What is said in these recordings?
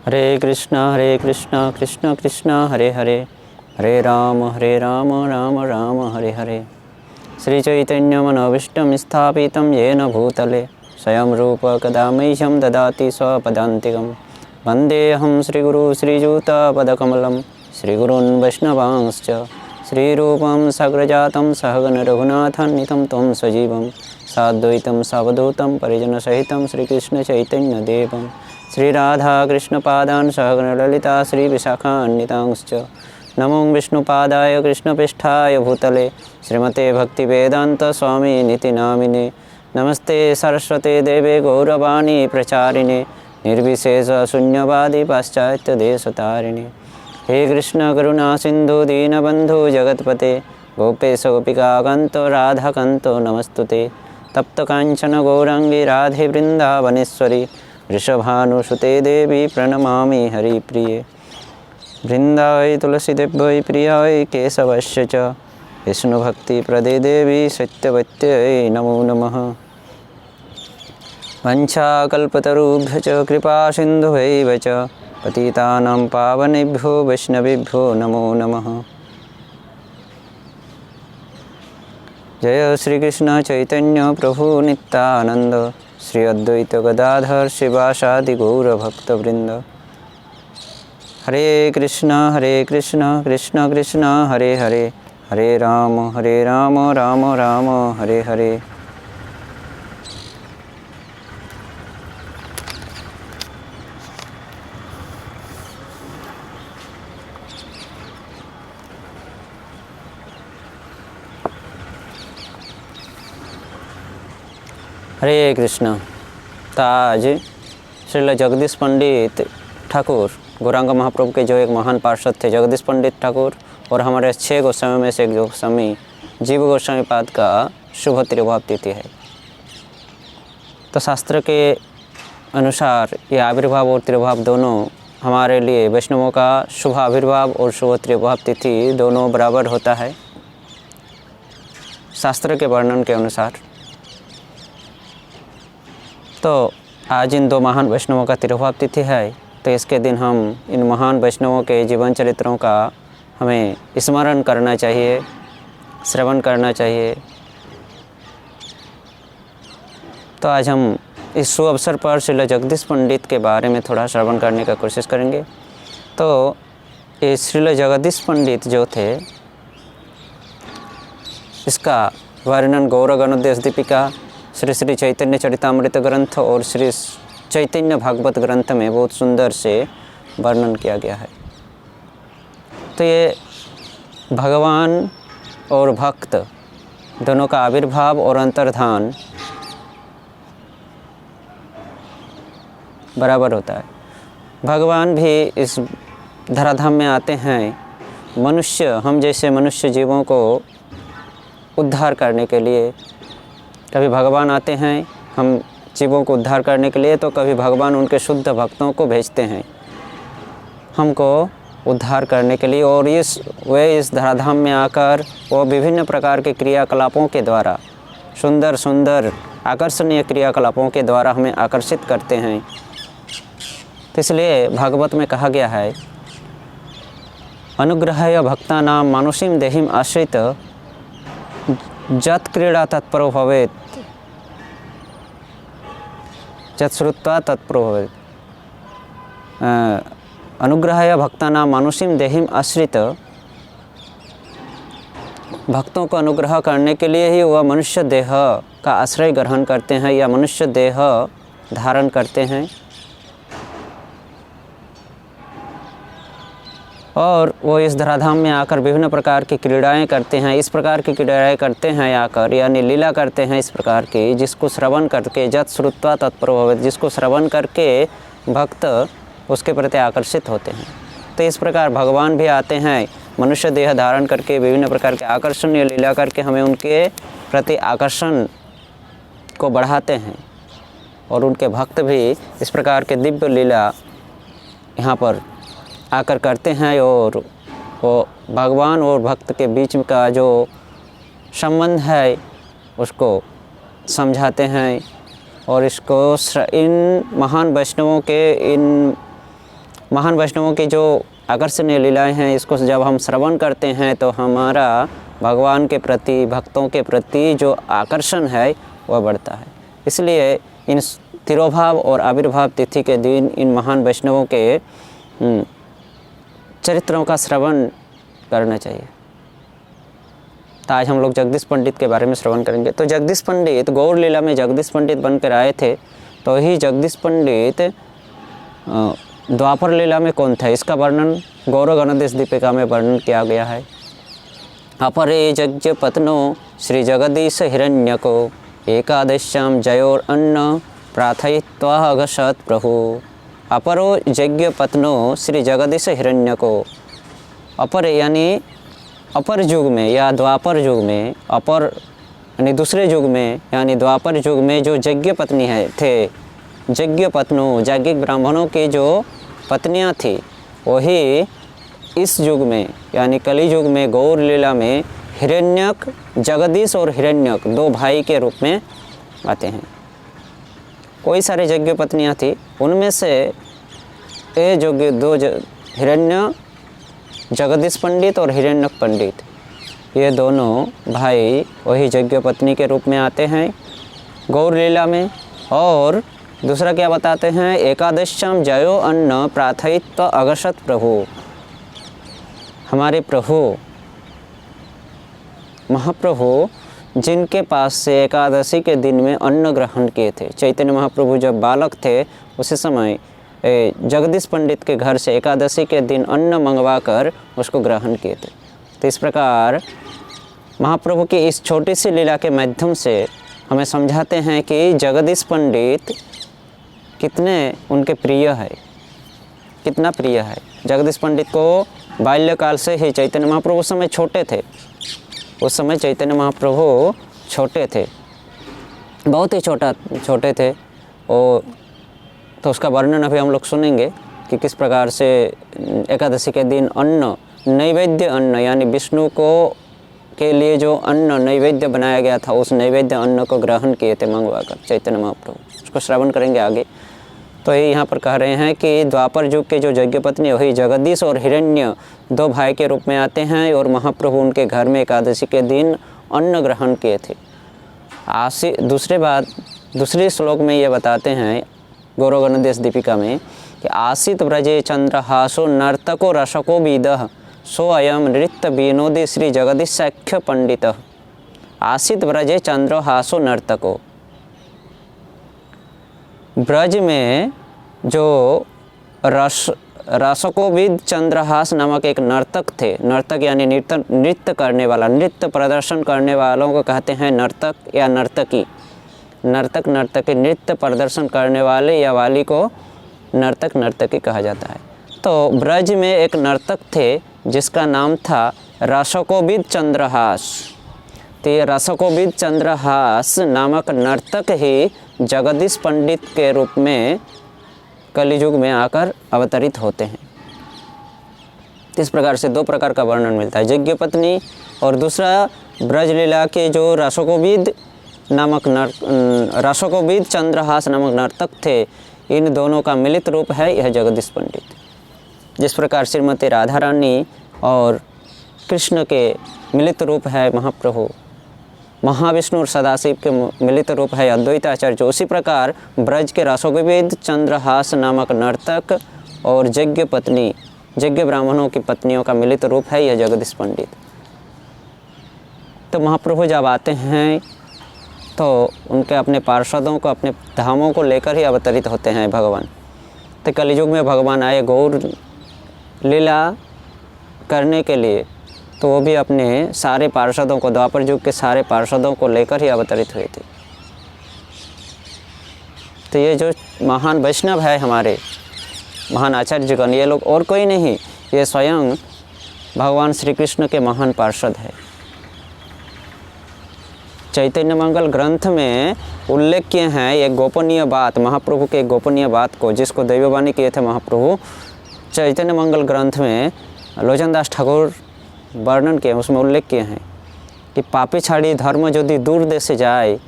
हरे कृष्णा कृष्ण कृष्ण हरे हरे, हरे राम राम राम हरे हरे। श्री चैतन्य मनोभीष्टं स्थापितं येन भूतले स्वयं रूप कदा मह्यं ददाति स्वपदान्तिकं। वन्देऽहं श्रीगुरु श्रीयुतपदकमलं श्रीगुरून् वैष्णवांश्च श्रीरूपं सग्रजातं सहगण रघुनाथान्वितं तं सजीवं साद्वैतं सावधूतं परिजनसहितं श्रीकृष्ण चैतन्यदेवं श्रीराधाकृष्णपादान् सहगण ललिता श्रीविशाखान्वितांश्च। नमो विष्णुपादाय कृष्णपृष्ठाय भूतले श्रीमते भक्तिवेदांत स्वामी निति नामिने। नमस्ते सरस्वते देवे गौरवाणी प्रचारिणे निर्विशेष शून्यवादी पाश्चात्य देशतारिणे। हे कृष्ण करुणा सिंधु दीनबंधु जगतपते गोपेश गोपिकाकांत राधाकांत नमस्तुते। तप्त कांचन गौरांगी राधे वृंदावनेश्वरी वृषभानुसुते देवी प्रणमामि हरिप्रिये। वृंदावै तुलसीदेव्यै प्रियायै केशवस्य च विष्णुभक्तिप्रदे देवी सत्यवत्यै नमो नमः। वंशाकल्पतरुभ्यश्च कृपासिन्धुभ्यैव च पतितानां पावनेभ्यो वैष्णवेभ्यो नमो नमः। जय श्री कृष्ण चैतन्य प्रभु नित्यानंद श्री अद्वैत गदाधर शिवासादि गौर भक्तवृंद। हरे कृष्ण कृष्ण कृष्ण हरे हरे, हरे राम राम राम हरे हरे। हरे कृष्ण। तो आज श्रील जगदीश पंडित ठाकुर गौरांग महाप्रभु के जो एक महान पार्षद थे जगदीश पंडित ठाकुर, और हमारे 6 गोस्वामी में से एक गोस्वामी जीव गोस्वामी पाद का शुभ तिरुभाव तिथि है। तो शास्त्र के अनुसार ये आविर्भाव और तिरुभाव दोनों हमारे लिए वैष्णवों का शुभ आविर्भाव और शुभ तिरुभाव तिथि दोनों बराबर होता है शास्त्र के वर्णन के अनुसार। तो आज इन 2 महान वैष्णवों का तिरुभाव तिथि है, तो इसके दिन हम इन महान वैष्णवों के जीवन चरित्रों का हमें स्मरण करना चाहिए, श्रवण करना चाहिए। तो आज हम इस शुभ अवसर पर श्रील जगदीश पंडित के बारे में थोड़ा श्रवण करने का कोशिश करेंगे। तो ये श्रील जगदीश पंडित जो थे, इसका वर्णन गौर गणोद्देश दीपिका, श्री श्री चैतन्य चरितामृत ग्रंथ और श्री चैतन्य भागवत ग्रंथ में बहुत सुंदर से वर्णन किया गया है। तो ये भगवान और भक्त दोनों का आविर्भाव और अंतर्धान बराबर होता है। भगवान भी इस धराधाम में आते हैं मनुष्य, हम जैसे मनुष्य जीवों को उद्धार करने के लिए। कभी भगवान आते हैं हम जीवों को उद्धार करने के लिए, तो कभी भगवान उनके शुद्ध भक्तों को भेजते हैं हमको उद्धार करने के लिए। और वे इस धराधाम में आकर वो विभिन्न प्रकार के क्रियाकलापों के द्वारा, सुंदर सुंदर आकर्षणीय क्रियाकलापों के द्वारा हमें आकर्षित करते हैं। तो इसलिए भागवत में कहा गया है, अनुग्रहाय भक्तानां मानुषीं देहिं आश्रित जत क्रीड़ा तत्परो भवेत् जत श्रुत्वा तत्परो भवेत्। अनुग्रहाय भक्तानां मानुषीं देहिं आश्रित, भक्तों को अनुग्रह करने के लिए ही वह मनुष्य देह का आश्रय ग्रहण करते हैं या मनुष्य देह धारण करते हैं। और वो इस धराधाम में आकर विभिन्न प्रकार की क्रीड़ाएं करते हैं। इस प्रकार की क्रीड़ाएं करते हैं आकर, यानी लीला करते हैं इस प्रकार की, जिसको श्रवण करके जत श्रुत्वा तत्परो भवेत्, जिसको श्रवण करके भक्त उसके प्रति आकर्षित होते हैं। तो इस प्रकार भगवान भी आते हैं मनुष्य देह धारण करके, विभिन्न प्रकार के आकर्षणीय लीला करके हमें उनके प्रति आकर्षण को बढ़ाते हैं। और उनके भक्त भी इस प्रकार के दिव्य लीला यहाँ पर आकर करते हैं, और वो भगवान और भक्त के बीच का जो संबंध है उसको समझाते हैं। और इसको इन महान वैष्णवों के इन महान वैष्णवों की जो आकर्षणीय लीलाएं हैं, इसको जब हम श्रवण करते हैं तो हमारा भगवान के प्रति, भक्तों के प्रति जो आकर्षण है वह बढ़ता है। इसलिए इन तिरोभाव और आविर्भाव तिथि के दिन इन महान वैष्णवों के चरित्रों का श्रवण करना चाहिए। तो आज हम लोग जगदीश पंडित के बारे में श्रवण करेंगे। तो जगदीश पंडित गौर लीला में जगदीश पंडित बनकर आए थे। तो ही जगदीश पंडित द्वापर लीला में कौन था, इसका वर्णन गौर गणदेश दीपिका में वर्णन किया गया है। अपरे यज्ञ पत्नो श्री जगदीश हिरण्यको एकादश्याम जयोर अन्न प्रार्थयित्वा अगसत प्रभु। अपरो यज्ञ पत्नो श्री जगदीश हिरण्यको, अपर यानी अपर युग में या द्वापर युग में, अपर यानी दूसरे युग में यानी द्वापर युग में जो यज्ञ पत्नी थे, यज्ञ पत्नों याज्ञिक ब्राह्मणों की जो पत्नियां थी, वही इस युग में यानी कली युग में गौर लीला में हिरण्यक, जगदीश और हिरण्यक दो भाई के रूप में आते हैं। कोई सारे यज्ञ पत्नियां थी, उनमें से ये जो दो हिरण्य, जगदीश पंडित और हिरण्यक पंडित, ये दोनों भाई वही यज्ञ पत्नी के रूप में आते हैं गौर लीला में। और दूसरा क्या बताते हैं, एकादश्याम जयो अन्न प्रार्थयित्वा अगसत प्रभु। हमारे प्रभु महाप्रभु जिनके पास से एकादशी के दिन में अन्न ग्रहण किए थे, चैतन्य महाप्रभु जब बालक थे उसी समय जगदीश पंडित के घर से एकादशी के दिन अन्न मंगवाकर उसको ग्रहण किए थे। तो इस प्रकार महाप्रभु की इस छोटी सी लीला के माध्यम से हमें समझाते हैं कि जगदीश पंडित कितने उनके प्रिय है, कितना प्रिय है। जगदीश पंडित को बाल्यकाल से ही, चैतन्य महाप्रभु उस समय छोटे थे, उस समय चैतन्य महाप्रभु छोटे थे, बहुत ही छोटे थे। और तो उसका वर्णन अभी हम लोग सुनेंगे कि किस प्रकार से एकादशी के दिन अन्न, नैवेद्य अन्न यानी विष्णु को के लिए जो अन्न नैवेद्य बनाया गया था, उस नैवेद्य अन्न को ग्रहण किए थे मंगवाकर चैतन्य महाप्रभु। उसको श्रवण करेंगे आगे। तो ये यहाँ पर कह रहे हैं कि द्वापर युग के जो यज्ञ पत्नी वही जगदीश और हिरण्य दो भाई के रूप में आते हैं और महाप्रभु उनके घर में एकादशी के दिन अन्न ग्रहण किए थे। दूसरे श्लोक में ये बताते हैं गौर गणदेश दीपिका में कि आसित व्रजे चंद्रहासो नर्तको रसको विदः सो अयम नृत्य विनोदी श्री जगदीशाख्य पंडित। आसित व्रजे चंद्रहासो नर्तको, ब्रज में जो रसकोविद चंद्रहास नामक एक नर्तक थे, नर्तक यानी नृत्य करने वाला, नृत्य प्रदर्शन करने वालों को कहते हैं नर्तक या नर्तकी। नर्तक नर्तकी, नृत्य प्रदर्शन करने वाले या वाली को नर्तक नर्तकी कहा जाता है। तो ब्रज में एक नर्तक थे जिसका नाम था रसकोविद चंद्रहास। तो ये रसकोविद चंद्रहास नामक नर्तक ही जगदीश पंडित के रूप में कलियुग में आकर अवतरित होते हैं। इस प्रकार से दो प्रकार का वर्णन मिलता है, यज्ञ पत्नी और दूसरा ब्रजलीला के जो रसकोविद चंद्रहास नामक नर्तक थे, इन दोनों का मिलित रूप है यह जगदीश पंडित। जिस प्रकार श्रीमती राधा रानी और कृष्ण के मिलित रूप है महाप्रभु, महाविष्णु और सदाशिव के मिलित रूप है अद्वैताचार्य, उसी प्रकार ब्रज के रसकोविद चंद्रहास नामक नर्तक और यज्ञ पत्नी, यज्ञ ब्राह्मणों की पत्नियों का मिलित रूप है यह जगदीश पंडित। तो महाप्रभु जब आते हैं तो उनके अपने पार्षदों को, अपने धामों को लेकर ही अवतरित होते हैं भगवान। तो कलियुग में भगवान आए गौर लीला करने के लिए, तो वो भी अपने सारे पार्षदों को, द्वापर युग के सारे पार्षदों को लेकर ही अवतरित हुए थे। तो ये जो महान वैष्णव है हमारे महान आचार्यगण, ये लोग और कोई नहीं, ये स्वयं भगवान श्री कृष्ण के महान पार्षद है। चैतन्य मंगल ग्रंथ में उल्लेख किए हैं एक गोपनीय बात, महाप्रभु के एक गोपनीय बात को, जिसको दैववाणी किए थे महाप्रभु। चैतन्य मंगल ग्रंथ में लोचन दास ठाकुर वर्णन किए, उसमें उल्लेख किए हैं कि पापी छाड़ी धर्म यदि दूर देशे जाए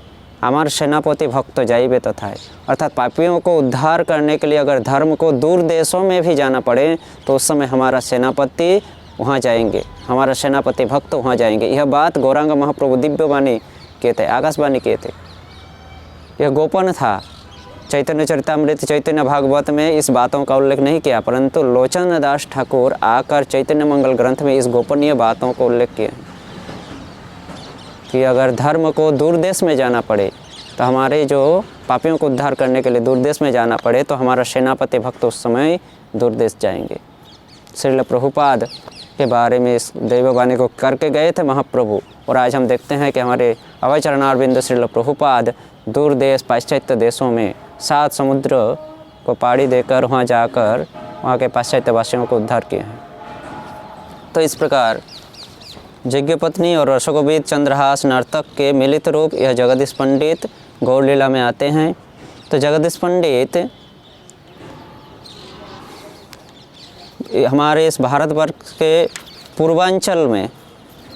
अमर सेनापति भक्त जाइबे तथाय, अर्थात पापियों को उद्धार करने के लिए अगर धर्म को दूर देशों में भी जाना पड़े तो उस समय हमारा सेनापति वहाँ जाएंगे, हमारा सेनापति भक्त वहाँ जाएंगे। यह बात गौरांग महाप्रभु दिव्यवाणी कहते, आकाशवाणी कहते। यह गोपन था। चैतन्य चरितामृत, चैतन्य भागवत में इस बातों का उल्लेख नहीं किया, परंतु लोचन दास ठाकुर आकर चैतन्य मंगल ग्रंथ में इस गोपनीय बातों को उल्लेख किया कि अगर धर्म को दूर देश में जाना पड़े तो हमारे जो पापियों को उद्धार करने के लिए दूर देश में जाना पड़े तो हमारा सेनापति भक्त उस समय दूर देश जाएंगे। श्रील प्रभुपाद के बारे में इस दैववाणी को करके गए थे महाप्रभु, और आज हम देखते हैं कि हमारे अभय चरणारविंद श्रील प्रभुपाद दूर देश पाश्चात्य देशों में 7 समुद्र को पाड़ी देकर वहाँ जाकर वहाँ के पाश्चात्य वासियों को उद्धार किए हैं। तो इस प्रकार यज्ञपत्नी और रसगोविद चंद्रहास नर्तक के मिलित रूप यह जगदीश पंडित गौर लीला में आते हैं। तो जगदीश पंडित हमारे इस भारतवर्ष के पूर्वांचल में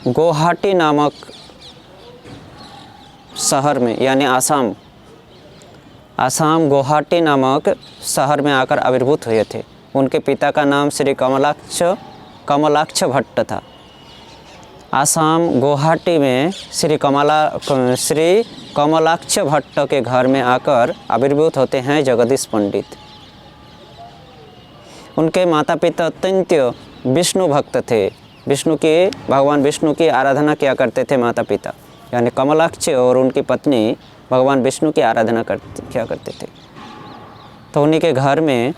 गुवाहाटी नामक शहर में, यानी आसाम गुवाहाटी नामक शहर में आकर आविर्भूत हुए थे। उनके पिता का नाम श्री कमलाक्ष भट्ट था। आसाम गुवाहाटी में श्री कमलाक्ष भट्ट के घर में आकर आविर्भूत होते हैं जगदीश पंडित। उनके माता पिता अत्यंत विष्णु भक्त थे। भगवान विष्णु की आराधना किया करते थे माता पिता, यानी कमलाक्ष और उनकी पत्नी भगवान विष्णु की आराधना किया करते थे। तो उन्हीं के घर में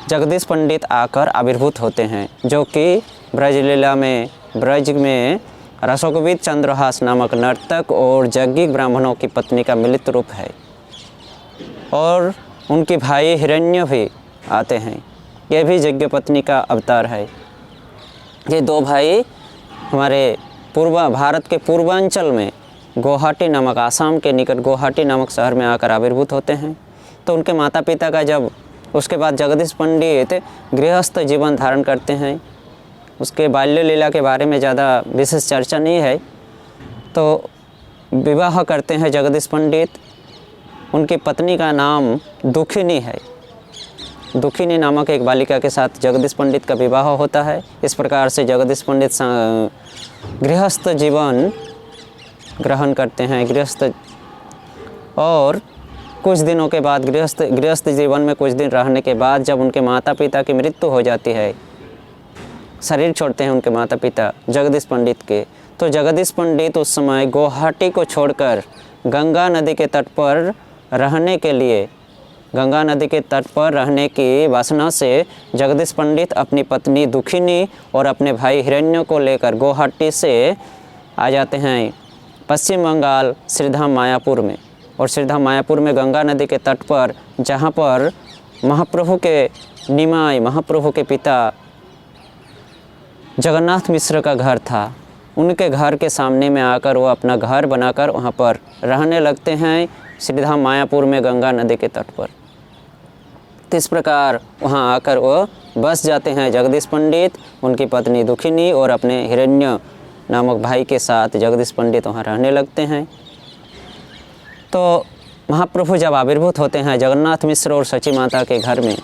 जगदीश पंडित आकर आविर्भूत होते हैं, जो कि ब्रज में रसगोविद चंद्रहास नामक नर्तक और जज्ञिक ब्राह्मणों की पत्नी का मिलित रूप है। और उनके भाई हिरण्य भी आते हैं, यह भी यज्ञ पत्नी का अवतार है। ये 2 भाई हमारे भारत के पूर्वांचल में गुवाहाटी नामक, आसाम के निकट गुवाहाटी नामक शहर में आकर आविर्भूत होते हैं। तो उनके माता पिता का उसके बाद जगदीश पंडित गृहस्थ जीवन धारण करते हैं। उसके बाल्य लीला के बारे में ज़्यादा विशेष चर्चा नहीं है। तो विवाह करते हैं जगदीश पंडित। उनकी पत्नी का नाम दुखिनी है। दुखिनी नामक एक बालिका के साथ जगदीश पंडित का विवाह होता है। इस प्रकार से जगदीश पंडित गृहस्थ जीवन ग्रहण करते हैं। और कुछ दिनों के बाद गृहस्थ जीवन में कुछ दिन रहने के बाद जब उनके माता पिता की मृत्यु हो जाती है, शरीर छोड़ते हैं उनके माता पिता जगदीश पंडित के, तो जगदीश पंडित उस समय गुवाहाटी को छोड़कर गंगा नदी के तट पर रहने की वासना से जगदीश पंडित अपनी पत्नी दुखिनी और अपने भाई हिरण्य को लेकर गुवाहाटी से आ जाते हैं पश्चिम बंगाल श्रीधाम मायापुर में। और श्रीधाम मायापुर में गंगा नदी के तट पर, जहाँ पर महाप्रभु के पिता जगन्नाथ मिश्र का घर था, उनके घर के सामने में आकर वो अपना घर बनाकर वहाँ पर रहने लगते हैं श्रीधाम मायापुर में गंगा नदी के तट पर। तो इस प्रकार वहाँ आकर वो बस जाते हैं जगदीश पंडित, उनकी पत्नी दुखिनी और अपने हिरण्य नामक भाई के साथ जगदीश पंडित वहाँ रहने लगते हैं। तो महाप्रभु जब आविर्भूत होते हैं जगन्नाथ मिश्र और सची माता के घर में,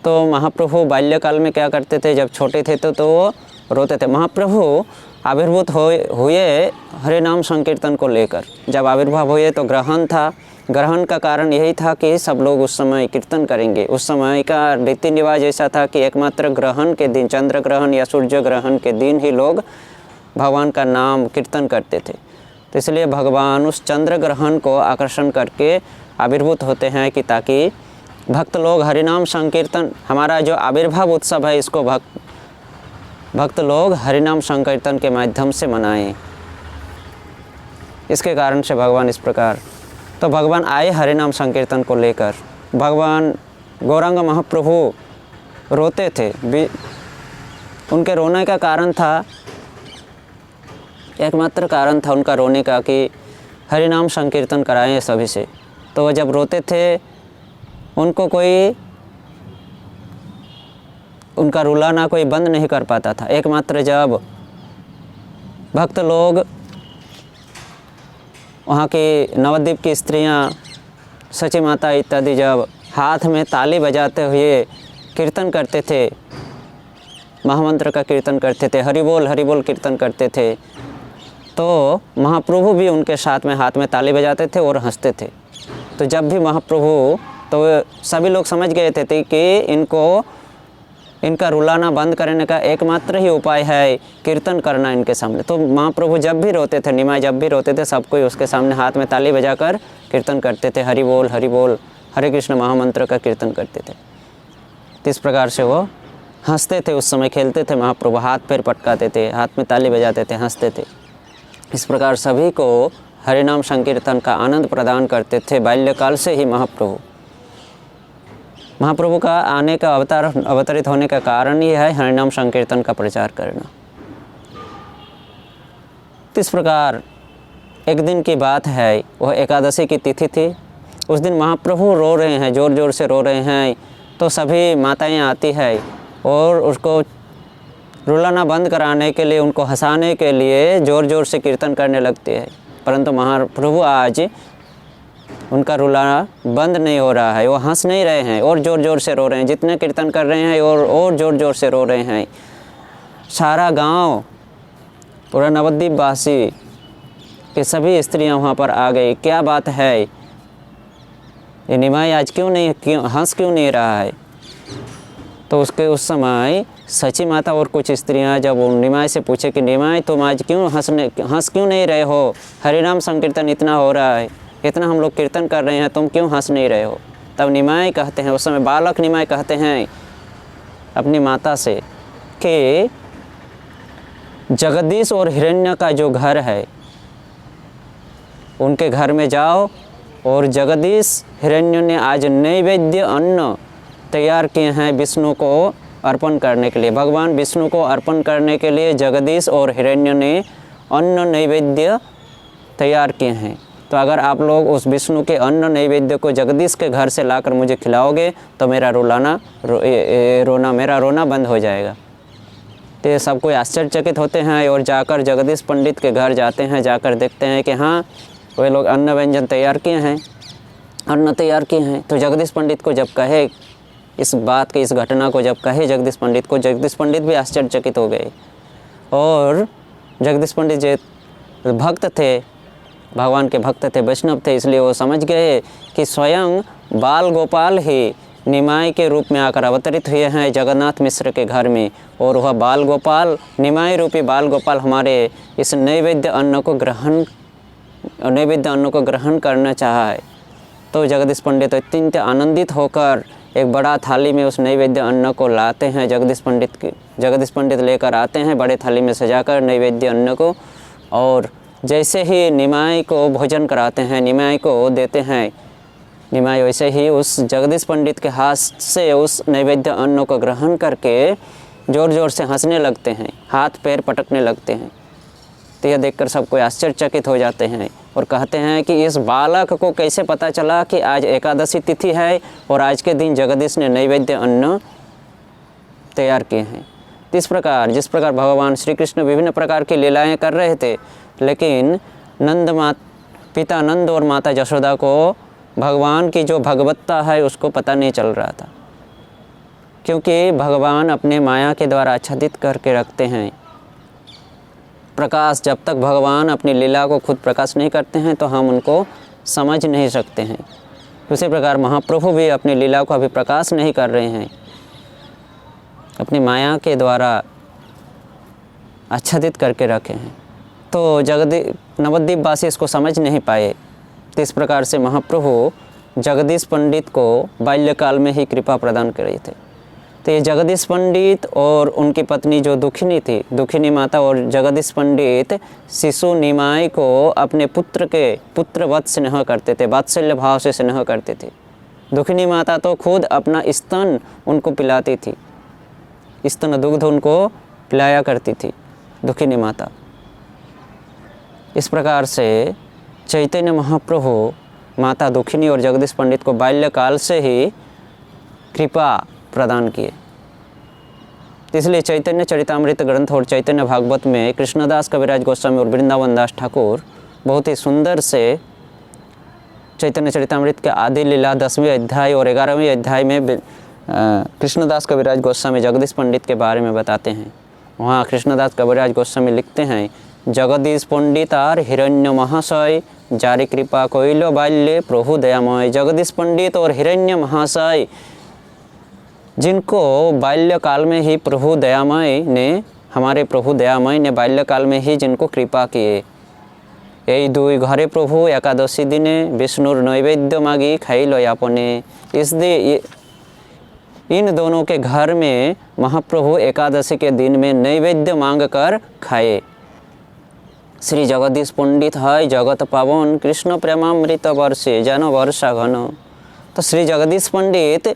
तो महाप्रभु बाल्यकाल में क्या करते थे, जब छोटे थे तो वो रोते थे। महाप्रभु आविर्भूत हुए हरे नाम संकीर्तन को लेकर। जब आविर्भाव हुए तो ग्रहण था। ग्रहण का कारण यही था कि सब लोग उस समय कीर्तन करेंगे। उस समय का रीति रिवाज ऐसा था कि एकमात्र ग्रहण के दिन, चंद्र ग्रहण या सूर्य ग्रहण के दिन ही लोग भगवान का नाम कीर्तन करते थे। तो इसलिए भगवान उस चंद्र ग्रहण को आकर्षण करके आविर्भूत होते हैं कि ताकि भक्त लोग हरिनाम संकीर्तन, हमारा जो आविर्भाव उत्सव है, इसको भक्त लोग हरिनाम संकीर्तन के माध्यम से मनाएं। इसके कारण से भगवान इस प्रकार, तो भगवान आए हरिनाम संकीर्तन को लेकर। भगवान गौरांग महाप्रभु रोते थे। उनके रोने का कारण था, एकमात्र कारण था उनका रोने का कि हरिनाम संकीर्तन कराएं सभी से। तो वह जब रोते थे उनको उनका रुलाना कोई बंद नहीं कर पाता था। एकमात्र जब भक्त लोग वहाँ की नवद्वीप की स्त्रियाँ, सची माता इत्यादि जब हाथ में ताली बजाते हुए कीर्तन करते थे, महामंत्र का कीर्तन करते थे, हरि बोल कीर्तन करते थे, तो महाप्रभु भी उनके साथ में हाथ में ताली बजाते थे और हंसते थे। तो जब भी महाप्रभु, तो सभी लोग समझ गए थे कि इनका रुलाना बंद करने का एकमात्र ही उपाय है कीर्तन करना इनके सामने। तो महाप्रभु जब भी रोते थे, निमाई जब भी रोते थे, सब कोई उसके सामने हाथ में ताली बजाकर कीर्तन करते थे, हरि बोल हरे कृष्ण महामंत्र का कीर्तन करते थे। तो इस प्रकार से वो हंसते थे, उस समय खेलते थे महाप्रभु, हाथ पैर पटकाते थे, हाथ में ताली बजाते थे, हंसते थे। इस प्रकार सभी को हरिनाम संकीर्तन का आनंद प्रदान करते थे बाल्यकाल से ही महाप्रभु का आने का अवतरित होने का कारण ये है हरिनाम संकीर्तन का प्रचार करना। इस प्रकार एक दिन की बात है, वह एकादशी की तिथि थी। उस दिन महाप्रभु रो रहे हैं, ज़ोर ज़ोर से रो रहे हैं। तो सभी माताएं आती है और उसको रुलाना बंद कराने के लिए, उनको हंसाने के लिए ज़ोर ज़ोर से कीर्तन करने लगते हैं। परंतु महाप्रभु आज उनका रुलाना बंद नहीं हो रहा है, वो हंस नहीं रहे हैं और ज़ोर ज़ोर से रो रहे हैं। जितने कीर्तन कर रहे हैं और ज़ोर ज़ोर से रो रहे हैं। सारा गांव, पूरा नवद्वीप वासी के सभी स्त्रियां वहाँ पर आ गई। क्या बात है, ये निमाई आज हंस क्यों नहीं रहा है? तो उस समय सची माता और कुछ स्त्रियां जब निमाई से पूछे कि निमाई तुम आज हंस क्यों नहीं रहे हो? हरिनाम संकीर्तन इतना हो रहा है, इतना हम लोग कीर्तन कर रहे हैं, तुम क्यों हंस नहीं रहे हो? तब निमाई कहते हैं, उस समय बालक निमाई कहते हैं अपनी माता से कि जगदीश और हिरण्य का जो घर है, उनके घर में जाओ और जगदीश हिरण्य ने आज नैवेद्य अन्न तैयार किए हैं विष्णु को अर्पण करने के लिए। भगवान विष्णु को अर्पण करने के लिए जगदीश और हिरण्य ने अन्न नैवेद्य तैयार किए हैं। तो अगर आप लोग उस विष्णु के अन्न नैवेद्य को जगदीश के घर से लाकर मुझे खिलाओगे तो मेरा रोना बंद हो जाएगा। तो ये सब कोई आश्चर्यचकित होते हैं और जाकर जगदीश पंडित के घर जाते हैं। जाकर देखते हैं कि हाँ, वे लोग अन्न व्यंजन तैयार किए हैं, अन्न तैयार किए हैं। तो जगदीश पंडित को जब कहे इस बात के, इस घटना को जब कहे जगदीश पंडित को, जगदीश पंडित भी आश्चर्यचकित हो गए। और जगदीश पंडित जो भक्त थे, भगवान के भक्त थे, वैष्णव थे, इसलिए वो समझ गए कि स्वयं बाल गोपाल ही निमाई के रूप में आकर अवतरित हुए हैं जगन्नाथ मिश्र के घर में। और वह बाल गोपाल, निमाई रूपी बाल गोपाल हमारे इस नैवेद्य अन्न को ग्रहण करना चाहा है। तो जगदीश पंडित अत्यंत आनंदित होकर एक बड़ा थाली में उस नैवेद्य अन्न को लाते हैं। जगदीश पंडित लेकर आते हैं बड़े थाली में सजाकर नैवेद्य अन्न को। और जैसे ही निमाई को भोजन कराते हैं, निमाई को देते हैं, निमाई वैसे ही उस जगदीश पंडित के हाथ से उस नैवेद्य अन्न को ग्रहण करके ज़ोर ज़ोर से हंसने लगते हैं, हाथ पैर पटकने लगते हैं। तो यह देखकर सब कोई आश्चर्यचकित हो जाते हैं और कहते हैं कि इस बालक को कैसे पता चला कि आज एकादशी तिथि है और आज के दिन जगदीश ने नैवेद्य अन्न तैयार किए हैं। इस प्रकार जिस प्रकार भगवान श्री कृष्ण विभिन्न प्रकार की लीलाएं कर रहे थे, लेकिन पिता नंद और माता यशोदा को भगवान की जो भगवत्ता है उसको पता नहीं चल रहा था, क्योंकि भगवान अपने माया के द्वारा आच्छादित करके रखते हैं प्रकाश। जब तक भगवान अपनी लीला को खुद प्रकाश नहीं करते हैं तो हम उनको समझ नहीं सकते हैं। उसी प्रकार महाप्रभु भी अपनी लीला को अभी प्रकाश नहीं कर रहे हैं, अपनी माया के द्वारा आच्छादित करके रखे हैं। तो नवद्वीप वासी इसको समझ नहीं पाए। तो इस प्रकार से महाप्रभु जगदीश पंडित को बाल्यकाल में ही कृपा प्रदान कर रहे थे। तो ये जगदीश पंडित और उनकी पत्नी जो दुखिनी थी, दुखिनी माता और जगदीश पंडित शिशु निमाई को अपने पुत्रवत स्नेह करते थे, वात्सल्य भाव से स्नेह करते थे। दुखिनी माता तो खुद अपना स्तन उनको पिलाती थी, स्तन दुग्ध उनको पिलाया करती थी दुखिनी माता। इस प्रकार से चैतन्य महाप्रभु माता दुखिनी और जगदीश पंडित को बाल्यकाल से ही कृपा प्रदान किए। इसलिए चैतन्य चरितामृत ग्रंथ और चैतन्य भागवत में कृष्णदास कविराज गोस्वामी और वृंदावन दास ठाकुर बहुत ही सुंदर से चैतन्य चरितामृत के आदि लीला 10वें अध्याय और 11वें अध्याय में कृष्णदास कविराज गोस्वामी जगदीश पंडित के बारे में बताते हैं। वहाँ कृष्णदास कविराज गोस्वामी लिखते हैं, जगदीश पंडित आर हिरण्य महाशय जारी कृपा कोइलो बाल्य प्रभु दयामय। जगदीश पंडित और हिरण्य महाशय जिनको बाल्यकाल में ही प्रभु दयामय ने, हमारे प्रभु दयामय ने बाल्यकाल में ही जिनको कृपा किए। यही दुई घरे प्रभु एकादशी दिने विष्णुर नैवेद्य मागी खाइल यापने। इन दोनों के घर में महाप्रभु एकादशी के दिन में नैवेद्य मांग कर खाए। श्री जगदीश पंडित है जगत पावन कृष्ण प्रेमामृत वर्षे जन वर्षा घन। तो श्री जगदीश पंडित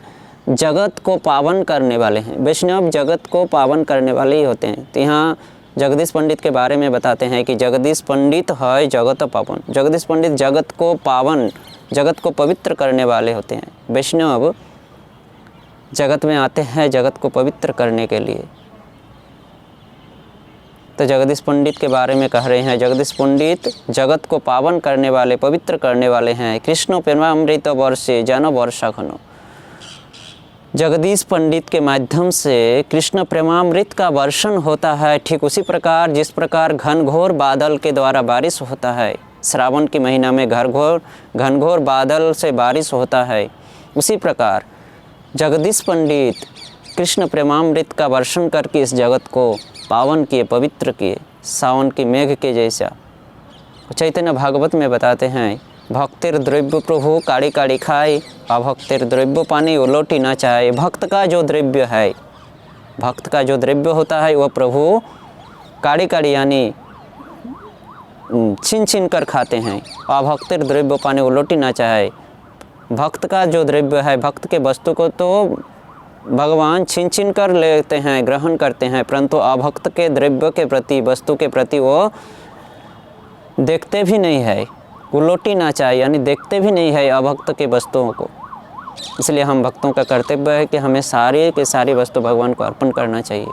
जगत को पावन करने वाले हैं, वैष्णव जगत को पावन करने वाले ही होते हैं। तो यहाँ जगदीश पंडित के बारे में बताते हैं कि जगदीश पंडित है जगत पावन। जगदीश पंडित जगत को पावन, जगत को पवित्र करने वाले होते हैं। वैष्णव जगत में आते हैं जगत को पवित्र करने के लिए। तो जगदीश पंडित के बारे में कह रहे हैं, जगदीश पंडित जगत को पावन करने वाले, पवित्र करने वाले हैं। कृष्ण प्रेमामृत वर्षे जन वर्षा घनो। जगदीश पंडित के माध्यम से कृष्ण प्रेमामृत का वर्षण होता है। ठीक उसी प्रकार जिस प्रकार घनघोर बादल के द्वारा बारिश होता है, श्रावण के महीना में घनघोर बादल से बारिश होता है, उसी प्रकार जगदीश पंडित कृष्ण प्रेमामृत का वर्षण करके इस जगत को पावन किए, पवित्र किए, सावन की मेघ के जैसा। चैतन्य भागवत में बताते हैं, भक्तिर द्रव्य प्रभु काड़ी काड़ी खाए, अभक्तिर द्रव्य पानी उलोटी ना चाहे। भक्त का जो द्रव्य है, भक्त का जो द्रव्य होता है वह प्रभु काड़ी काड़ी यानी छीन छीन कर खाते हैं। अभक्तिर द्रव्य पानी उलोटी ना चाहे। भक्त का जो द्रव्य है, भक्त के वस्तु को तो भगवान छीन छीन कर लेते हैं, ग्रहण करते हैं, परंतु अभक्त के द्रव्य के प्रति, वस्तु के प्रति वो देखते भी नहीं है, उलोटी ना चाहिए यानी देखते भी नहीं है अभक्त के वस्तुओं को। इसलिए हम भक्तों का कर्तव्य है कि हमें सारी के सारी वस्तु भगवान को अर्पण करना चाहिए।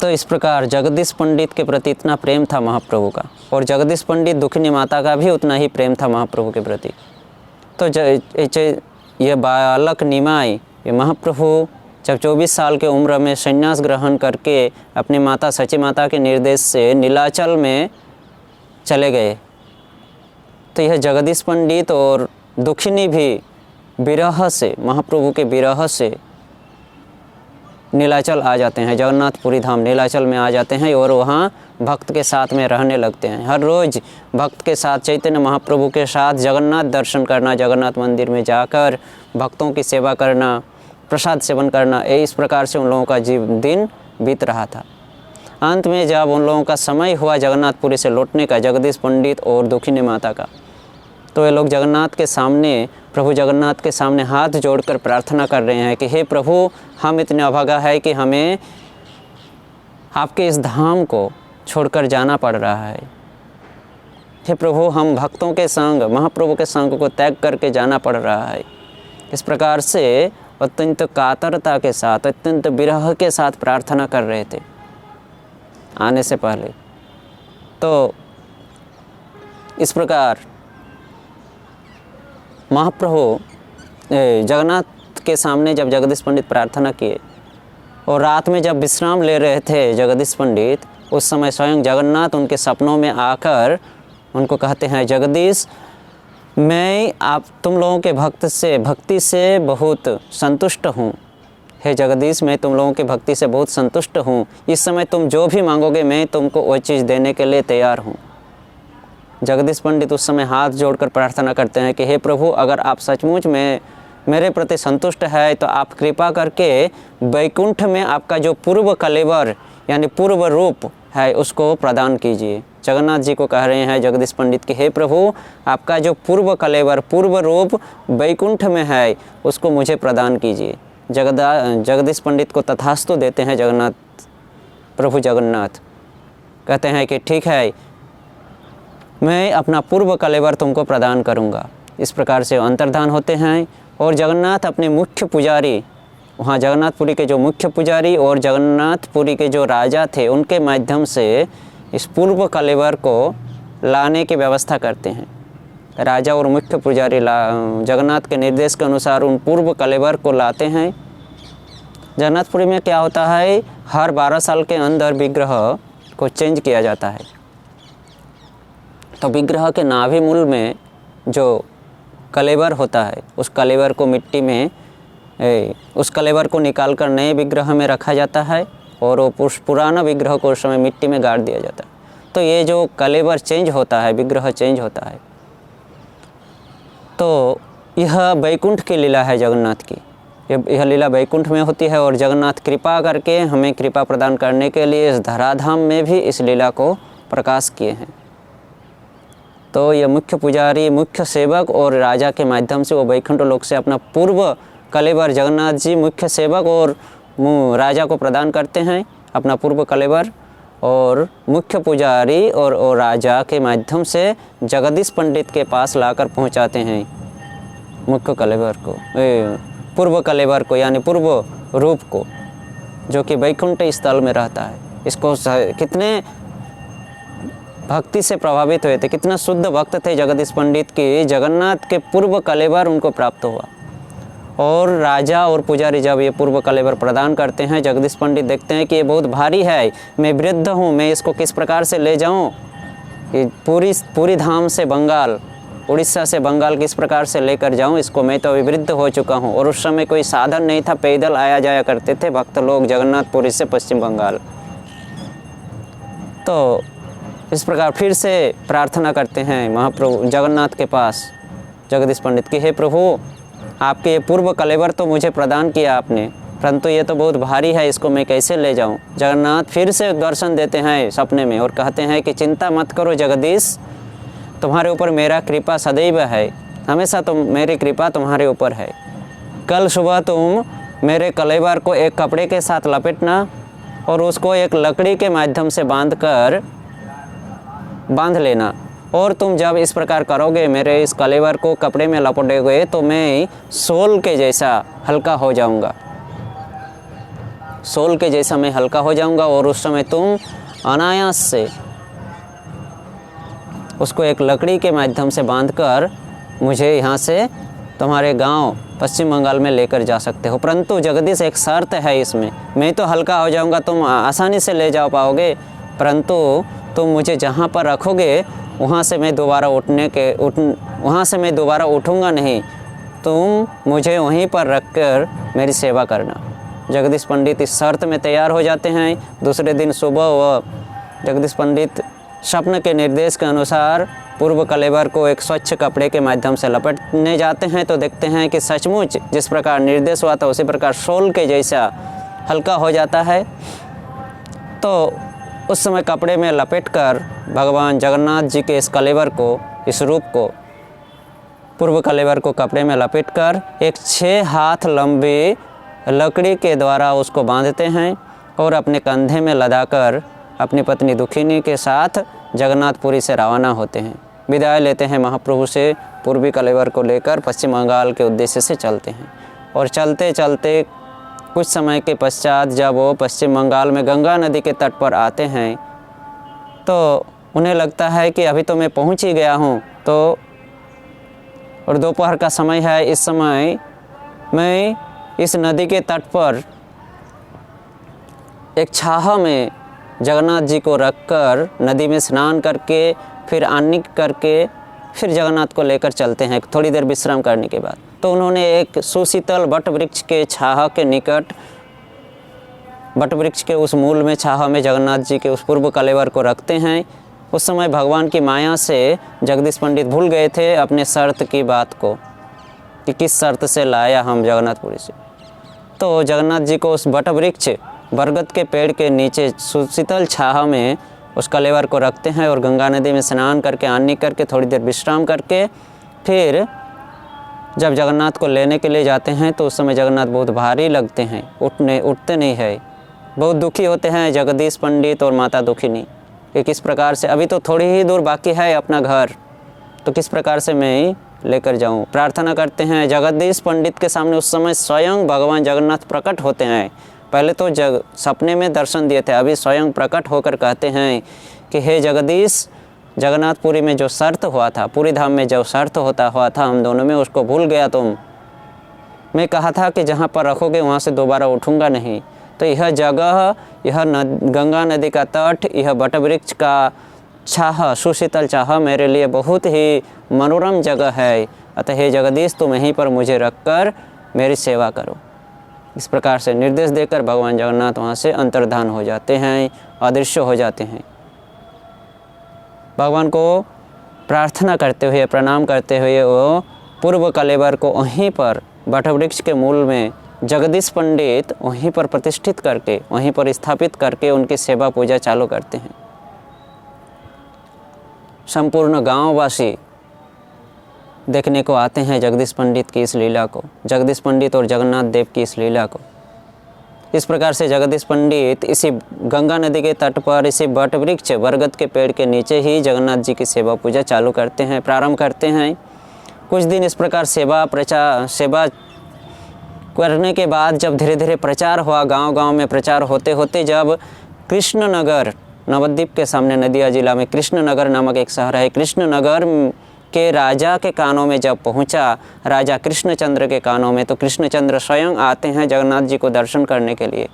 तो इस प्रकार जगदीश पंडित के प्रति इतना प्रेम था महाप्रभु का, और जगदीश पंडित दुखिनी माता का भी उतना ही प्रेम था महाप्रभु के प्रति। तो ये बालक निमाई, ये महाप्रभु जब 24 साल के उम्र में संन्यास ग्रहण करके अपनी माता सची माता के निर्देश से नीलाचल में चले गए, तो यह जगदीश पंडित और दुखिनी भी विरह से, महाप्रभु के विरह से नीलाचल आ जाते हैं, जगन्नाथपुरी धाम नीलाचल में आ जाते हैं और वहाँ भक्त के साथ में रहने लगते हैं। हर रोज़ भक्त के साथ, चैतन्य महाप्रभु के साथ जगन्नाथ दर्शन करना, जगन्नाथ मंदिर में जाकर भक्तों की सेवा करना, प्रसाद सेवन करना, इस प्रकार से उन लोगों का दिन बीत रहा था। अंत में जब उन लोगों का समय हुआ जगन्नाथपुरी से लौटने का, जगदीश पंडित और दुखिनी माता का, तो ये लोग जगन्नाथ के सामने, प्रभु जगन्नाथ के सामने हाथ जोड़कर प्रार्थना कर रहे हैं कि हे प्रभु, हम इतने अभागा है कि हमें आपके इस धाम को छोड़कर जाना पड़ रहा है। हे प्रभु, हम भक्तों के संग, महाप्रभु के संग को त्याग करके जाना पड़ रहा है। इस प्रकार से अत्यंत कातरता के साथ, अत्यंत विरह के साथ प्रार्थना कर रहे थे आने से पहले। तो इस प्रकार महाप्रभु जगन्नाथ के सामने जब जगदीश पंडित प्रार्थना किए और रात में जब विश्राम ले रहे थे जगदीश पंडित, उस समय स्वयं जगन्नाथ उनके सपनों में आकर उनको कहते हैं, जगदीश, मैं आप तुम लोगों के भक्ति से बहुत संतुष्ट हूँ। हे जगदीश, मैं तुम लोगों की भक्ति से बहुत संतुष्ट हूँ। इस समय तुम जो भी मांगोगे मैं तुमको वो चीज़ देने के लिए तैयार हूँ। जगदीश पंडित उस समय हाथ जोड़कर प्रार्थना करते हैं कि हे प्रभु, अगर आप सचमुच में मेरे प्रति संतुष्ट है तो आप कृपा करके वैकुंठ में आपका जो पूर्व कलेवर यानी पूर्व रूप है उसको प्रदान कीजिए। जगन्नाथ जी को कह रहे हैं जगदीश पंडित कि हे प्रभु, आपका जो पूर्व कलेवर, पूर्व रूप वैकुंठ में है उसको मुझे प्रदान कीजिए। जगदीश पंडित को तथास्तु देते हैं जगन्नाथ, प्रभु जगन्नाथ कहते हैं कि ठीक है, मैं अपना पूर्व कलेवर तुमको प्रदान करूंगा। इस प्रकार से अंतर्धान होते हैं और जगन्नाथ अपने मुख्य पुजारी वहाँ जगन्नाथपुरी के जो मुख्य पुजारी और जगन्नाथपुरी के जो राजा थे उनके माध्यम से इस पूर्व कलेवर को लाने की व्यवस्था करते हैं। राजा और मुख्य पुजारी जगन्नाथ के निर्देश के अनुसार उन पूर्व कलेवर को लाते हैं। जगन्नाथपुरी में क्या होता है, हर 12 साल के अंदर विग्रह को चेंज किया जाता है। तो विग्रह के नाभि मूल में जो कलेवर होता है उस कलेवर को मिट्टी में उस कलेवर को निकाल कर नए विग्रह में रखा जाता है और वो पुराना विग्रह को उस समय मिट्टी में गाड़ दिया जाता है। तो ये जो कलेवर चेंज होता है, विग्रह चेंज होता है, तो यह वैकुंठ की लीला है जगन्नाथ की। यह लीला वैकुंठ में होती है और जगन्नाथ कृपा करके हमें कृपा प्रदान करने के लिए इस धराधाम में भी इस लीला को प्रकाश किए हैं। तो यह मुख्य पुजारी, मुख्य सेवक और राजा के माध्यम से वो वैकुंठ लोक से अपना पूर्व कलेवर जगन्नाथ जी मुख्य सेवक और राजा को प्रदान करते हैं अपना पूर्व कलेवर, और मुख्य पुजारी और राजा के माध्यम से जगदीश पंडित के पास लाकर पहुंचाते हैं मुख्य कलेवर को, पूर्व कलेवर को, यानी पूर्व रूप को, जो कि वैकुंठ स्थल में रहता है। इसको कितने भक्ति से प्रभावित हुए थे, कितना शुद्ध भक्त थे जगदीश पंडित की, जगन्नाथ के पूर्व कलेवर उनको प्राप्त हुआ। और राजा और पुजारी जब ये पूर्व कलेवर प्रदान करते हैं, जगदीश पंडित देखते हैं कि ये बहुत भारी है, मैं वृद्ध हूँ, मैं इसको किस प्रकार से ले जाऊँ, ये पूरी धाम से बंगाल, उड़ीसा से बंगाल किस प्रकार से लेकर जाऊँ इसको, मैं तो अभी वृद्ध हो चुका हूँ। और उस समय कोई साधन नहीं था, पैदल आया जाया करते थे भक्त लोग जगन्नाथपुरी से पश्चिम बंगाल। तो इस प्रकार फिर से प्रार्थना करते हैं महाप्रभु जगन्नाथ के पास, जगदीश पंडित की, हे प्रभु, आपके ये पूर्व कलेवर तो मुझे प्रदान किया आपने, परंतु ये तो बहुत भारी है, इसको मैं कैसे ले जाऊं। जगन्नाथ फिर से दर्शन देते हैं सपने में और कहते हैं कि चिंता मत करो जगदीश, तुम्हारे ऊपर मेरा कृपा सदैव है, हमेशा मेरी कृपा तुम्हारे ऊपर है। कल सुबह तुम मेरे कलेवर को एक कपड़े के साथ लपेटना और उसको एक लकड़ी के माध्यम से बांध लेना, और तुम जब इस प्रकार करोगे, मेरे इस कलेवर को कपड़े में लपेटोगे, तो मैं सोल के जैसा हल्का हो जाऊंगा, सोल के जैसा मैं हल्का हो जाऊंगा। और उस समय तुम अनायास से उसको एक लकड़ी के माध्यम से बांधकर मुझे यहाँ से तुम्हारे गांव पश्चिम बंगाल में लेकर जा सकते हो। परंतु जगदीश एक शर्त है इसमें, मैं तो हल्का हो जाऊंगा, तुम आसानी से ले जा पाओगे, परंतु तुम मुझे जहाँ पर रखोगे वहाँ से मैं दोबारा उठूँगा नहीं, तुम मुझे वहीं पर रखकर मेरी सेवा करना। जगदीश पंडित इस शर्त में तैयार हो जाते हैं। दूसरे दिन सुबह वह जगदीश पंडित स्वप्न के निर्देश के अनुसार पूर्व कलेवर को एक स्वच्छ कपड़े के माध्यम से लपेटने जाते हैं, तो देखते हैं कि सचमुच जिस प्रकार निर्देश हुआ था उसी प्रकार सोल के जैसा हल्का हो जाता है। तो उस समय कपड़े में लपेटकर भगवान जगन्नाथ जी के इस कलेवर को, इस रूप को, पूर्व कलेवर को कपड़े में लपेटकर एक 6 हाथ लंबी लकड़ी के द्वारा उसको बांधते हैं और अपने कंधे में लदाकर अपनी पत्नी दुखिनी के साथ जगन्नाथपुरी से रवाना होते हैं, विदाई लेते हैं महाप्रभु से। पूर्वी कलेवर को लेकर पश्चिम बंगाल के उद्देश्य से चलते हैं और चलते चलते कुछ समय के पश्चात जब वो पश्चिम बंगाल में गंगा नदी के तट पर आते हैं, तो उन्हें लगता है कि अभी तो मैं पहुंच ही गया हूं, तो और दोपहर का समय है, इस समय मैं इस नदी के तट पर एक छाहा में जगन्नाथ जी को रखकर नदी में स्नान करके फिर आन्निक करके फिर जगन्नाथ को लेकर चलते हैं थोड़ी देर विश्राम करने के बाद। तो उन्होंने एक सुशीतल वट वृक्ष के छाहा के निकट, वट वृक्ष के उस मूल में छाहा में जगन्नाथ जी के उस पूर्व कलेवर को रखते हैं। उस समय भगवान की माया से जगदीश पंडित भूल गए थे अपने शर्त की बात को कि किस शर्त से लाया हम जगन्नाथपुरी से। तो जगन्नाथ जी को उस वट वृक्ष बरगद के पेड़ के नीचे सुशीतल छाहा में उस कलेवर को रखते हैं और गंगा नदी में स्नान करके आन्निक करके थोड़ी देर विश्राम करके फिर जब जगन्नाथ को लेने के लिए जाते हैं तो उस समय जगन्नाथ बहुत भारी लगते हैं, उठते नहीं है, बहुत दुखी होते हैं जगदीश पंडित और माता दुखिनी कि किस प्रकार से, अभी तो थोड़ी ही दूर बाकी है अपना घर, तो किस प्रकार से मैं लेकर जाऊं। प्रार्थना करते हैं जगदीश पंडित के सामने उस समय स्वयं भगवान जगन्नाथ प्रकट होते हैं। पहले तो सपने में दर्शन दिए थे, अभी स्वयं प्रकट होकर कहते हैं कि हे जगदीश, जगन्नाथपुरी में जो शर्त हुआ था, पूरी धाम में जो शर्त हुआ था हम दोनों में, उसको भूल गया तुम। मैं कहा था कि जहाँ पर रखोगे वहाँ से दोबारा उठूँगा नहीं। तो यह जगह, यह गंगा नदी का तट, यह बटवृक्ष का छाह, सुशीतल छाह मेरे लिए बहुत ही मनोरम जगह है। अतः हे जगदीश, तुम यहीं पर मुझे रखकर मेरी सेवा करो। इस प्रकार से निर्देश देकर भगवान जगन्नाथ वहाँ से अंतर्धान हो जाते हैं, अदृश्य हो जाते हैं। भगवान को प्रार्थना करते हुए, प्रणाम करते हुए वो पूर्व कलेवर को वहीं पर बटवृक्ष के मूल में जगदीश पंडित वहीं पर प्रतिष्ठित करके, वहीं पर स्थापित करके उनकी सेवा पूजा चालू करते हैं। संपूर्ण गांववासी देखने को आते हैं जगदीश पंडित की इस लीला को, जगदीश पंडित और जगन्नाथ देव की इस लीला को। इस प्रकार से जगदीश पंडित इसी गंगा नदी के तट पर, इसी बट वृक्ष बरगद के पेड़ के नीचे ही जगन्नाथ जी की सेवा पूजा चालू करते हैं, प्रारंभ करते हैं। कुछ दिन इस प्रकार सेवा करने के बाद जब धीरे धीरे प्रचार हुआ, गांव-गांव में प्रचार होते होते जब कृष्णनगर, नवद्वीप के सामने नदिया जिला में कृष्णनगर नामक एक शहर है, कृष्णनगर के राजा के कानों में जब पहुंचा, राजा कृष्णचंद्र के कानों में, तो कृष्णचंद्र स्वयं आते हैं जगन्नाथ जी को दर्शन करने के लिए।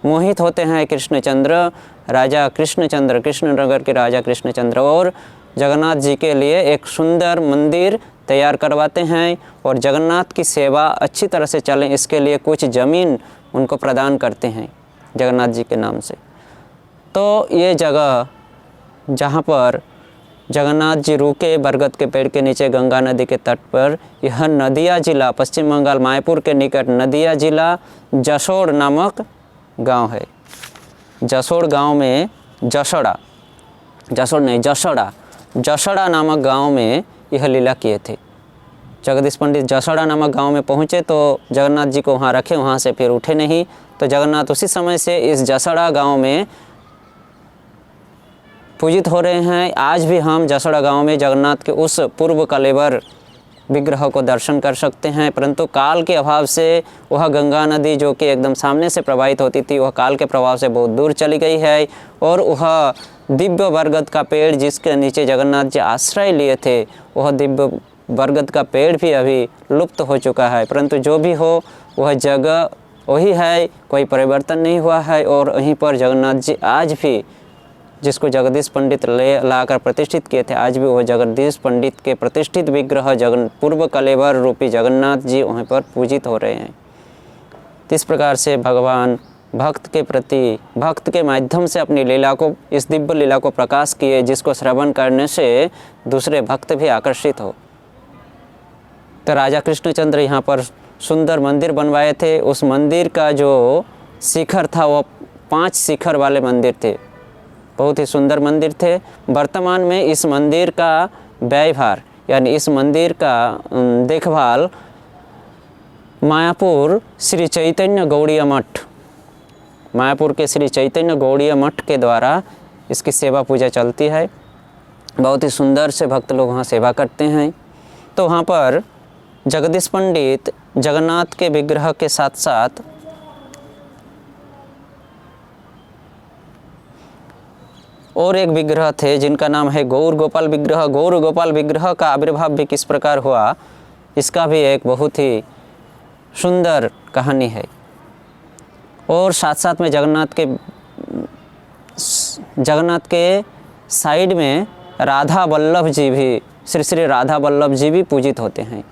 मोहित होते हैं कृष्णचंद्र, राजा कृष्णचंद्र, कृष्णनगर के राजा कृष्णचंद्र, और जगन्नाथ जी के लिए एक सुंदर मंदिर तैयार करवाते हैं और जगन्नाथ की सेवा अच्छी तरह से चले इसके लिए कुछ ज़मीन उनको प्रदान करते हैं जगन्नाथ जी के नाम से। तो ये जगह जहाँ पर जगन्नाथ जी रुके बरगद के पेड़ के नीचे गंगा नदी के तट पर, यह नदिया जिला, पश्चिम बंगाल मायपुर के निकट नदिया जिला जसोड़ नामक गांव है। जसोड़ गांव में जसोड़ा नामक गांव में यह लीला किए थे। जगदीश पंडित जसोड़ा नामक गांव में पहुँचे तो जगन्नाथ जी को वहाँ रखे, वहाँ से फिर उठे नहीं। तो जगन्नाथ उसी समय से इस जसोड़ा गांव में पूजित हो रहे हैं। आज भी हम जसोड़ा गांव में जगन्नाथ के उस पूर्व कलेवर विग्रह को दर्शन कर सकते हैं, परंतु काल के अभाव से वह गंगा नदी जो कि एकदम सामने से प्रवाहित होती थी, वह काल के प्रभाव से बहुत दूर चली गई है, और वह दिव्य बरगद का पेड़ जिसके नीचे जगन्नाथ जी आश्रय लिए थे, वह दिव्य बरगद का पेड़ भी अभी लुप्त हो चुका है। परंतु जो भी हो, वह जगह वही है, कोई परिवर्तन नहीं हुआ है, और वहीं पर जगन्नाथ जी आज भी, जिसको जगदीश पंडित लाकर प्रतिष्ठित किए थे, आज भी वह जगदीश पंडित के प्रतिष्ठित विग्रह पूर्व कलेवर रूपी जगन्नाथ जी वहाँ पर पूजित हो रहे हैं। इस प्रकार से भगवान भक्त के प्रति, भक्त के माध्यम से अपनी लीला को, इस दिव्य लीला को प्रकाश किए, जिसको श्रवण करने से दूसरे भक्त भी आकर्षित हो। तो राजा कृष्णचंद्र यहाँ पर सुंदर मंदिर बनवाए थे। उस मंदिर का जो शिखर था वो 5 शिखर वाले मंदिर थे, बहुत ही सुंदर मंदिर थे। वर्तमान में इस मंदिर का व्ययभार यानी इस मंदिर का देखभाल मायापुर श्री चैतन्य गौड़ीय मठ, मायापुर के श्री चैतन्य गौड़ीय मठ के द्वारा इसकी सेवा पूजा चलती है। बहुत ही सुंदर से भक्त लोग वहाँ सेवा करते हैं। तो वहाँ पर जगदीश पंडित जगन्नाथ के विग्रह के साथ साथ और एक विग्रह थे जिनका नाम है गौर गोपाल विग्रह। गौर गोपाल विग्रह का आविर्भाव भी किस प्रकार हुआ, इसका भी एक बहुत ही सुंदर कहानी है। और साथ साथ में जगन्नाथ के साइड में राधा वल्लभ जी भी, श्री श्री राधा वल्लभ जी भी पूजित होते हैं।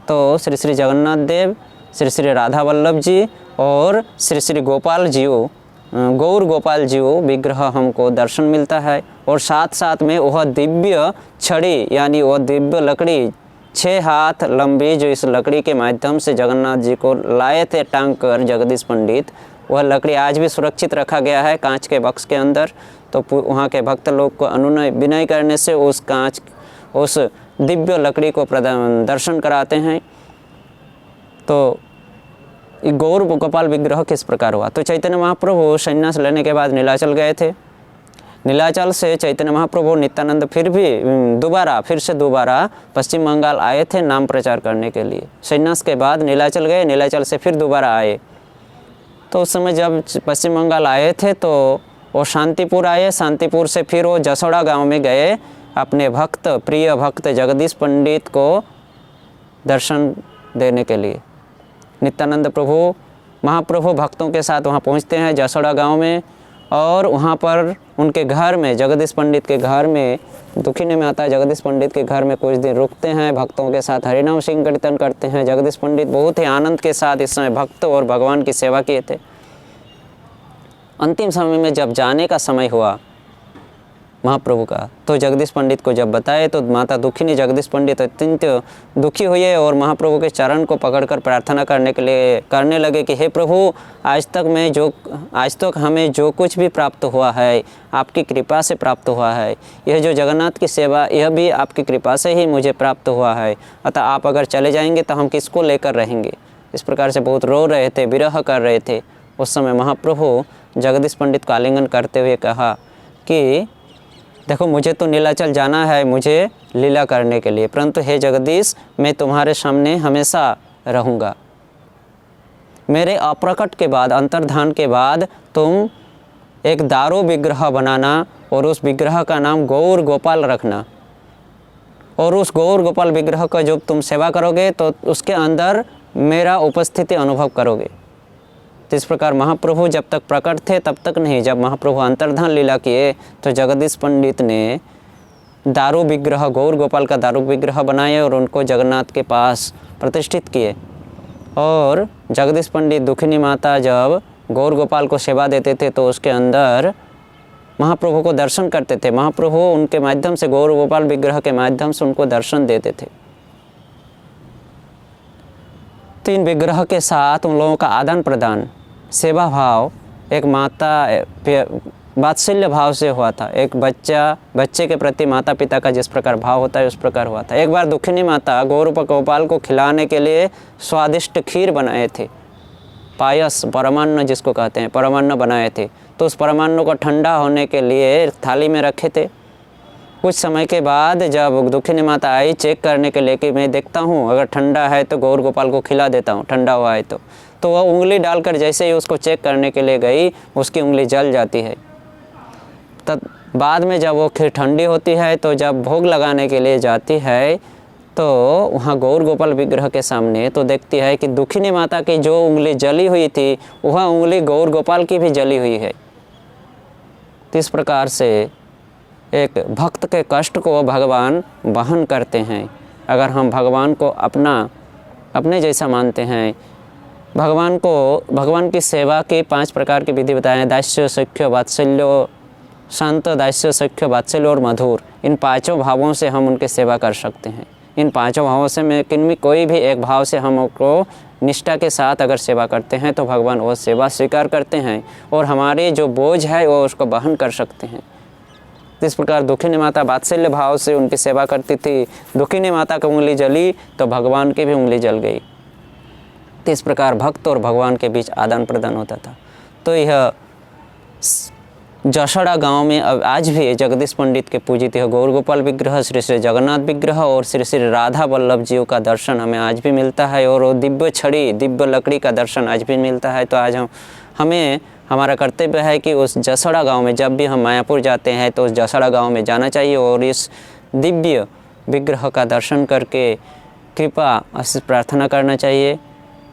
तो श्री श्री जगन्नाथ देव, श्री श्री राधा वल्लभ जी और श्री श्री गोपाल जीओ, गौर गोपाल जीओ विग्रह हमको दर्शन मिलता है। और साथ साथ में वह दिव्य छड़ी यानी वह दिव्य लकड़ी 6 हाथ लंबी, जो इस लकड़ी के माध्यम से जगन्नाथ जी को लाए थे टांग कर जगदीश पंडित, वह लकड़ी आज भी सुरक्षित रखा गया है कांच के बक्स के अंदर। तो वहाँ के भक्त लोग को अनुनय विनय करने से उस दिव्य लकड़ी को दर्शन कराते हैं। तो गौर गोपाल विग्रह किस प्रकार हुआ, तो चैतन्य महाप्रभु संन्यास लेने के बाद नीलाचल गए थे। नीलाचल से चैतन्य महाप्रभु नित्यानंद फिर से दोबारा पश्चिम बंगाल आए थे नाम प्रचार करने के लिए। संन्यास के बाद नीलाचल गए, नीलाचल से फिर दोबारा आए। तो उस समय जब पश्चिम बंगाल आए थे तो वो शांतिपुर आए, शांतिपुर से फिर वो जसोड़ा गांव में गए अपने प्रिय भक्त जगदीश पंडित को दर्शन देने के लिए। नित्यानंद महाप्रभु भक्तों के साथ वहाँ पहुँचते हैं जसोड़ा गांव में, और वहाँ पर उनके घर में, जगदीश पंडित के घर में, दुखिनी माता जगदीश पंडित के घर में कुछ दिन रुकते हैं, भक्तों के साथ हरिनाम संकीर्तन करते हैं। जगदीश पंडित बहुत ही आनंद के साथ इस समय भक्त और भगवान की सेवा किए थे। अंतिम समय में जब जाने का समय हुआ महाप्रभु का, तो जगदीश पंडित को जब बताए तो माता दुखिनी जगदीश पंडित अत्यंत दुखी हुए और महाप्रभु के चरण को पकड़कर प्रार्थना करने लगे कि हे प्रभु, आज तक हमें जो कुछ भी प्राप्त हुआ है आपकी कृपा से प्राप्त हुआ है। यह जो जगन्नाथ की सेवा, यह भी आपकी कृपा से ही मुझे प्राप्त हुआ है। अतः आप अगर चले जाएंगे तो हम किसको लेकर रहेंगे। इस प्रकार से बहुत रो रहे थे, विरह कर रहे थे। उस समय महाप्रभु जगदीश पंडित को आलिंगन करते हुए कहा कि देखो, मुझे तो नीलाचल जाना है मुझे लीला करने के लिए, परंतु हे जगदीश, मैं तुम्हारे सामने हमेशा रहूँगा। मेरे अप्रकट के बाद, अंतर्धान के बाद तुम एक दारू विग्रह बनाना और उस विग्रह का नाम गौर गोपाल रखना, और उस गौर गोपाल विग्रह का जब तुम सेवा करोगे तो उसके अंदर मेरा उपस्थिति अनुभव करोगे। तो इस प्रकार महाप्रभु जब तक प्रकट थे तब तक नहीं, जब महाप्रभु अंतर्धान लीला किए तो जगदीश पंडित ने दारू विग्रह, गौर गोपाल का दारू विग्रह बनाए और उनको जगन्नाथ के पास प्रतिष्ठित किए। और जगदीश पंडित दुखिनी माता जब गौर गोपाल को सेवा देते थे तो उसके अंदर महाप्रभु को दर्शन करते थे। महाप्रभु उनके माध्यम से, गौर गोपाल विग्रह के माध्यम से उनको दर्शन देते थे। तीन विग्रह के साथ उन लोगों का आदान प्रदान, सेवा भाव, एक माता वात्सल्य भाव से हुआ था। एक बच्चे के प्रति माता पिता का जिस प्रकार भाव होता है उस प्रकार हुआ था। एक बार दुखिनी माता गौर गोपाल को खिलाने के लिए स्वादिष्ट खीर बनाए थे, पायस, परमान्न जिसको कहते हैं, परमान्न बनाए थे। तो उस परमान्न को ठंडा होने के लिए थाली में रखे थे। कुछ समय के बाद जब दुखिनी माता आई चेक करने के लिए कि मैं देखता हूँ अगर ठंडा है तो गौर गोपाल को खिला देता हूँ, ठंडा हुआ है तो वह उंगली डालकर जैसे ही उसको चेक करने के लिए गई, उसकी उंगली जल जाती है। तब बाद में जब वो खीर ठंडी होती है तो जब भोग लगाने के लिए जाती है तो वहाँ गौर गोपाल विग्रह के सामने तो देखती है कि दुखिनी माता की जो उंगली जली हुई थी वह उंगली गौर गोपाल की भी जली हुई है। तो इस प्रकार से एक भक्त के कष्ट को भगवान वहन करते हैं। अगर हम भगवान को अपने जैसा मानते हैं, भगवान की सेवा के 5 प्रकार की विधि बताए हैं, दास्य, सख्य, वात्सल्य, शांत, दास्य, सख्य, वात्सल्य और मधुर। इन 5 भावों से हम उनकी सेवा कर सकते हैं। इन 5 भावों से में किनमें कोई भी एक भाव से हम उनको निष्ठा के साथ अगर सेवा करते हैं तो भगवान वो सेवा स्वीकार करते हैं और हमारे जो बोझ है वो उसको वहन कर सकते हैं। इस प्रकार दुखिनी माता वात्सल्य भाव से उनकी सेवा करती थी। दुखिनी माता की उंगली जली तो भगवान की भी उंगली जल गई। तो इस प्रकार भक्त और भगवान के बीच आदान प्रदान होता था। तो यह जसोड़ा गांव में अब आज भी जगदीश पंडित के पूजित यह गौर गोपाल विग्रह, श्री श्री जगन्नाथ विग्रह और श्री श्री राधा वल्लभ जी का दर्शन हमें आज भी मिलता है और वो दिव्य छड़ी, दिव्य लकड़ी का दर्शन आज भी मिलता है। तो आज हमें हमारा कर्तव्य है कि उस जसोड़ा गांव में जब भी हम मायापुर जाते हैं तो उस जसोड़ा गांव में जाना चाहिए और इस दिव्य विग्रह का दर्शन करके कृपा आशीष प्रार्थना करना चाहिए।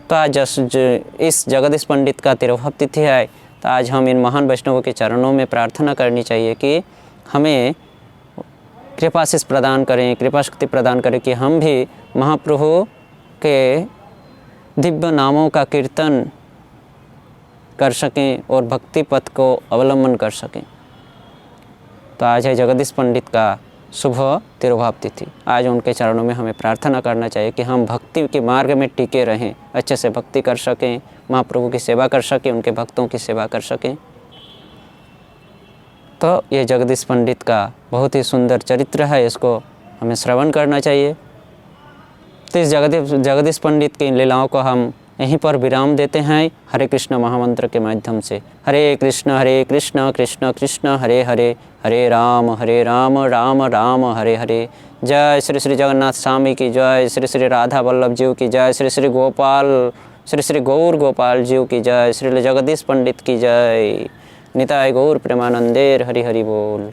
तो आज इस जगदीश पंडित का तिरुभाव तिथि है, तो आज हम इन महान वैष्णवों के चरणों में प्रार्थना करनी चाहिए कि हमें कृपा आशीष प्रदान करें, कृपा शक्ति प्रदान करें कि हम भी महाप्रभु के दिव्य नामों का कीर्तन कर सकें और भक्ति पथ को अवलंबन कर सकें। तो आज है जगदीश पंडित का शुभ तिरुभाव तिथि। आज उनके चरणों में हमें प्रार्थना करना चाहिए कि हम भक्ति के मार्ग में टिके रहें, अच्छे से भक्ति कर सकें, महाप्रभु की सेवा कर सकें, उनके भक्तों की सेवा कर सकें। तो ये जगदीश पंडित का बहुत ही सुंदर चरित्र है, इसको हमें श्रवण करना चाहिए। तो इस जगदीश पंडित की इन लीलाओं को हम यहीं पर विराम देते हैं हरे कृष्ण महामंत्र के माध्यम से। हरे कृष्ण कृष्ण कृष्ण हरे हरे, हरे राम राम राम हरे हरे। जय श्री श्री जगन्नाथ स्वामी की जय, श्री श्री राधा वल्लभ जी की जय, श्री श्री गोपाल श्री श्री गौर गोपाल जी की जय, श्री जगदीश पंडित की जय। निताय गौर प्रेमानंदेर हरि हरि बोल।